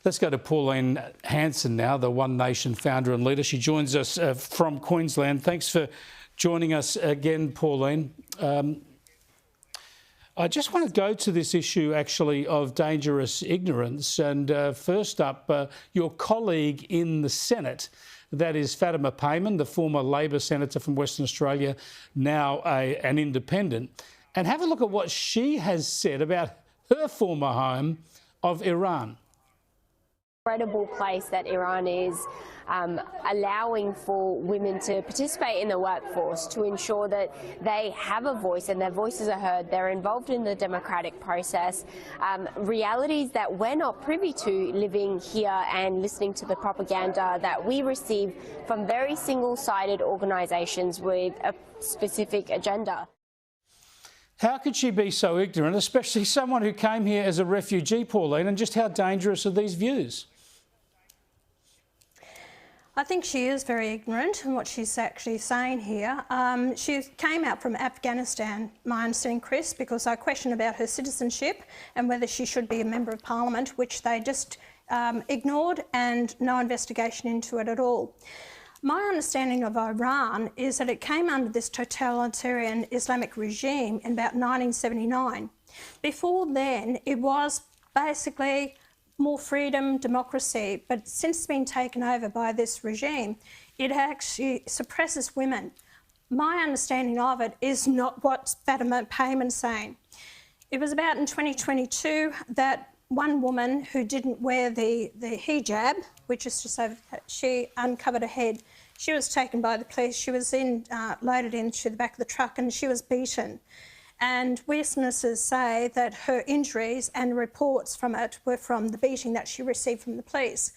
Let's go to Pauline Hanson now, the One Nation founder and leader. She joins us from Queensland. Thanks for joining us again, Pauline. I just want to go to this issue, actually, of dangerous ignorance. And first up, your colleague in the Senate, that is Fatima Payman, the former Labor senator from Western Australia, now an independent. And have a look at what she has said about her former home of Iran. Incredible place that Iran is, allowing for women to participate in the workforce, to ensure that they have a voice and their voices are heard, they're involved in the democratic process, realities that we're not privy to living here and listening to the propaganda that we receive from very single-sided organisations with a specific agenda. How could she be so ignorant, especially someone who came here as a refugee, Pauline, and just how dangerous are these views? I think she is very ignorant in what she's actually saying here. She came out from Afghanistan, my understanding, Chris, because I questioned about her citizenship and whether she should be a Member of Parliament, which they just ignored, and no investigation into it at all. My understanding of Iran is that it came under this totalitarian Islamic regime in about 1979. Before then, it was basically more freedom, democracy, but since it's been taken over by this regime, it actually suppresses women. My understanding of it is not what Fatima Payman's saying. It was about in 2022 that one woman who didn't wear the hijab, which is just over, she uncovered her head. She was taken by the police. She was loaded into the back of the truck and she was beaten. And witnesses say that her injuries and reports from it were from the beating that she received from the police.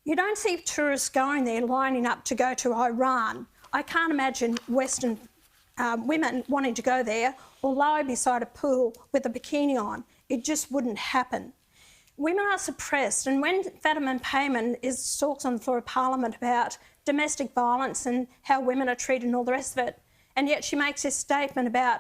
You don't see tourists going there lining up to go to Iran. I can't imagine Western women wanting to go there or lie beside a pool with a bikini on. It just wouldn't happen. Women are suppressed, and when Fatima Payman talks on the floor of Parliament about domestic violence and how women are treated and all the rest of it, and yet she makes this statement about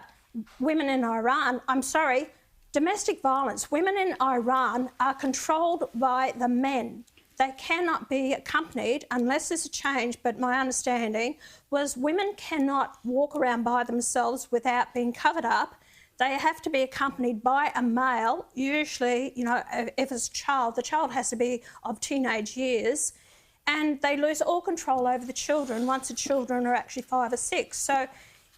women in Iran, I'm sorry, domestic violence, women in Iran are controlled by the men. They cannot be accompanied unless there's a change, but my understanding was women cannot walk around by themselves without being covered up. They have to be accompanied by a male, usually, you know, if it's a child, the child has to be of teenage years, and they lose all control over the children once the children are actually 5 or 6. So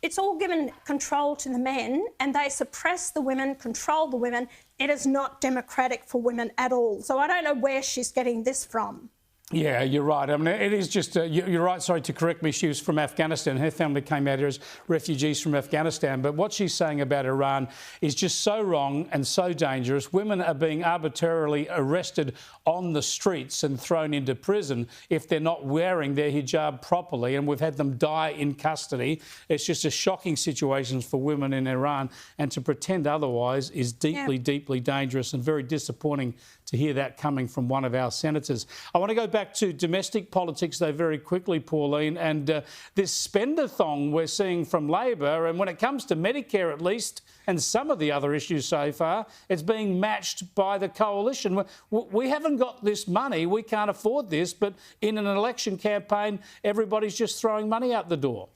it's all given control to the men, and they suppress the women, control the women. It is not democratic for women at all. So I don't know where she's getting this from. Yeah, you're right. I mean, it is just, you're right, sorry to correct me, she was from Afghanistan. Her family came out here as refugees from Afghanistan. But what she's saying about Iran is just so wrong and so dangerous. Women are being arbitrarily arrested on the streets and thrown into prison if they're not wearing their hijab properly, and we've had them die in custody. It's just a shocking situation for women in Iran, and to pretend otherwise is deeply, deeply dangerous, and very disappointing to hear that coming from one of our senators. I want to go back to domestic politics, though, very quickly, Pauline, and this spend-a-thong we're seeing from Labor, and when it comes to Medicare at least, and some of the other issues so far, it's being matched by the coalition. We haven't got this money, we can't afford this, but in an election campaign, everybody's just throwing money out the door.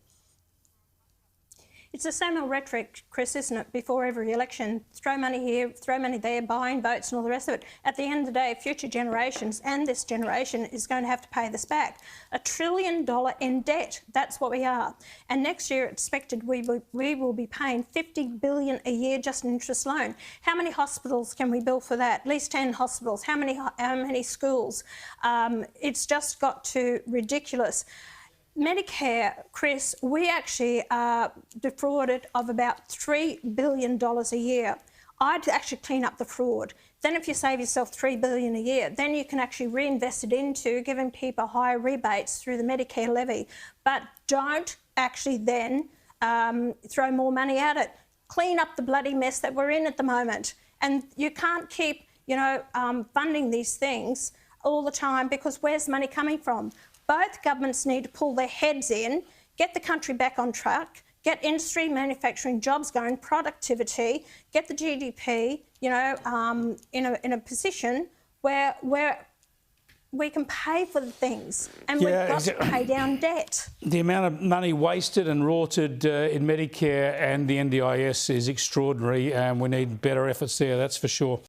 It's the same old rhetoric, Chris, isn't it? Before every election, throw money here, throw money there, buying votes and all the rest of it. At the end of the day, future generations and this generation is going to have to pay this back. $1 trillion in debt, that's what we are. And next year, expected we will be paying $50 billion a year just in interest alone. How many hospitals can we build for that? At least 10 hospitals. How many schools? It's just got to ridiculous. Medicare, Chris, we actually are defrauded of about $3 billion a year. I'd actually clean up the fraud. Then if you save yourself $3 billion a year, then you can actually reinvest it into giving people higher rebates through the Medicare levy. But don't actually then throw more money at it. Clean up the bloody mess that we're in at the moment. And you can't keep, you know, funding these things all the time, because where's the money coming from? Both governments need to pull their heads in, get the country back on track, get industry, manufacturing, jobs going, productivity, get the GDP, you know, in a position where we can pay for the things, and we've got to pay down debt. The amount of money wasted and rorted in Medicare and the NDIS is extraordinary, and we need better efforts there, that's for sure.